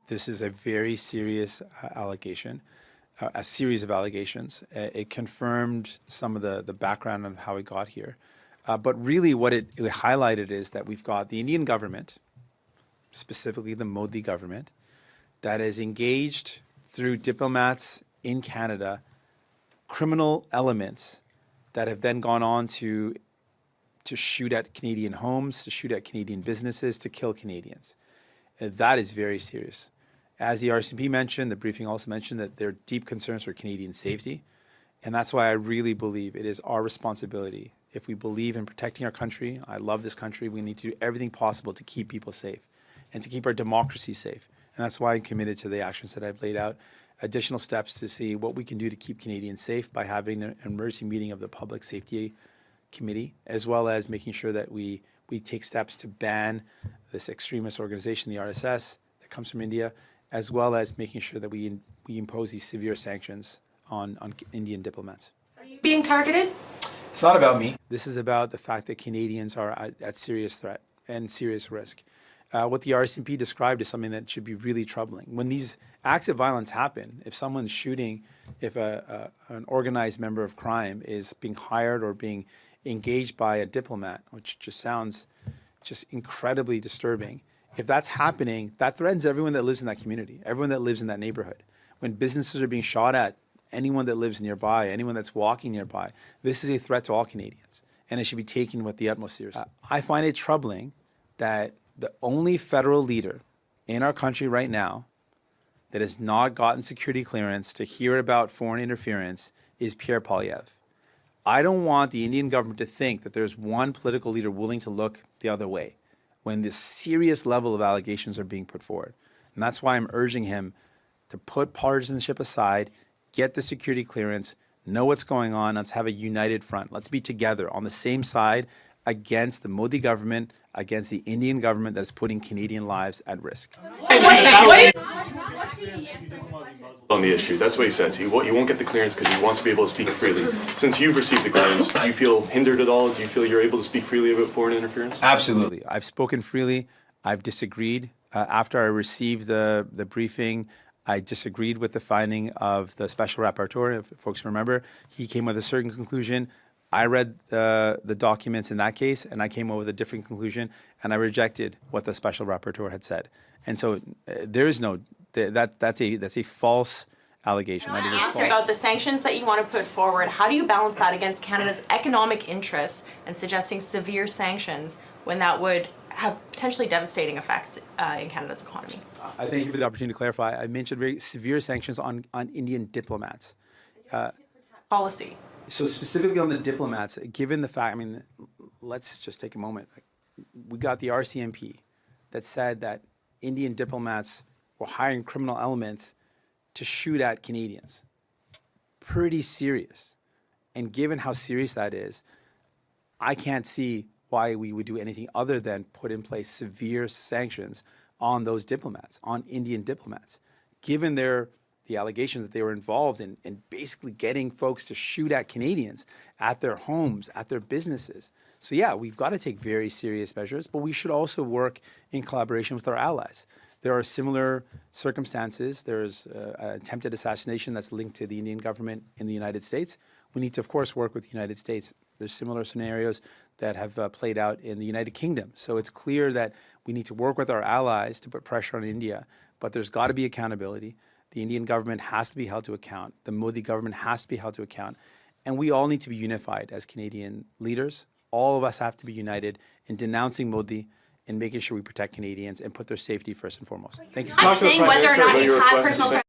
This is a very serious allegation, a series of allegations. It confirmed some of the background of how it got here. But really what it highlighted is that we've got the Indian government, specifically the Modi government, that is engaged through diplomats in Canada, criminal elements that have then gone on to shoot at Canadian homes, to shoot at Canadian businesses, to kill Canadians. That is very serious. As the RCMP mentioned, the briefing also mentioned that there are deep concerns for Canadian safety. And that's why I really believe it is our responsibility. If we believe in protecting our country, I love this country, we need to do everything possible to keep people safe and to keep our democracy safe. And that's why I'm committed to the actions that I've laid out, additional steps to see what we can do to keep Canadians safe by having an emergency meeting of the Public Safety Committee, as well as making sure that we take steps to ban this extremist organization, the RSS, that comes from India, as well as making sure that we impose these severe sanctions on Indian diplomats. Are you being targeted? It's not about me. This is about the fact that Canadians are at serious threat and serious risk. What the RCMP described is something that should be really troubling. When these acts of violence happen, if someone's shooting, if an organized member of crime is being hired or being engaged by a diplomat, which just sounds just incredibly disturbing, if that's happening, that threatens everyone that lives in that community, everyone that lives in that neighborhood. When businesses are being shot at, anyone that lives nearby, anyone that's walking nearby, this is a threat to all Canadians, and it should be taken with the utmost seriousness. I find it troubling that the only federal leader in our country right now that has not gotten security clearance to hear about foreign interference is Pierre Poilievre. I don't want the Indian government to think that there's one political leader willing to look the other way when this serious level of allegations are being put forward. And that's why I'm urging him to put partisanship aside, get the security clearance, know what's going on, let's have a united front. Let's be together on the same side against the Modi government, against the Indian government that's putting Canadian lives at risk. On the issue, that's what he says. He won't get the clearance because he wants to be able to speak freely. Since you've received the clearance, do you feel hindered at all? Do you feel you're able to speak freely about foreign interference? Absolutely. I've spoken freely. I've disagreed. After I received the briefing, I disagreed with the finding of the special rapporteur. If folks remember, he came with a certain conclusion. I read the documents in that case, and I came up with a different conclusion, and I rejected what the special rapporteur had said. And so there is no, that's a false allegation. I asked about the sanctions that you want to put forward. How do you balance that against Canada's economic interests and suggesting severe sanctions when that would have potentially devastating effects in Canada's economy? I thank you for the opportunity to clarify. I mentioned very severe sanctions on Indian diplomats. Policy. So specifically on the diplomats, given the fact, I mean, let's just take a moment. We got the RCMP that said that Indian diplomats were hiring criminal elements to shoot at Canadians. Pretty serious. And given how serious that is, I can't see why we would do anything other than put in place severe sanctions on those diplomats, on Indian diplomats, given the allegations that they were involved in basically getting folks to shoot at Canadians, at their homes, at their businesses. So yeah, we've got to take very serious measures, but we should also work in collaboration with our allies. There are similar circumstances. There's an attempted assassination that's linked to the Indian government in the United States. We need to, of course, work with the United States. There's similar scenarios that have played out in the United Kingdom. So it's clear that we need to work with our allies to put pressure on India, but there's got to be accountability. The Indian government has to be held to account. The Modi government has to be held to account. And we all need to be unified as Canadian leaders. All of us have to be united in denouncing Modi and making sure we protect Canadians and put their safety first and foremost. Thank you so much. I'm saying whether or not you had personal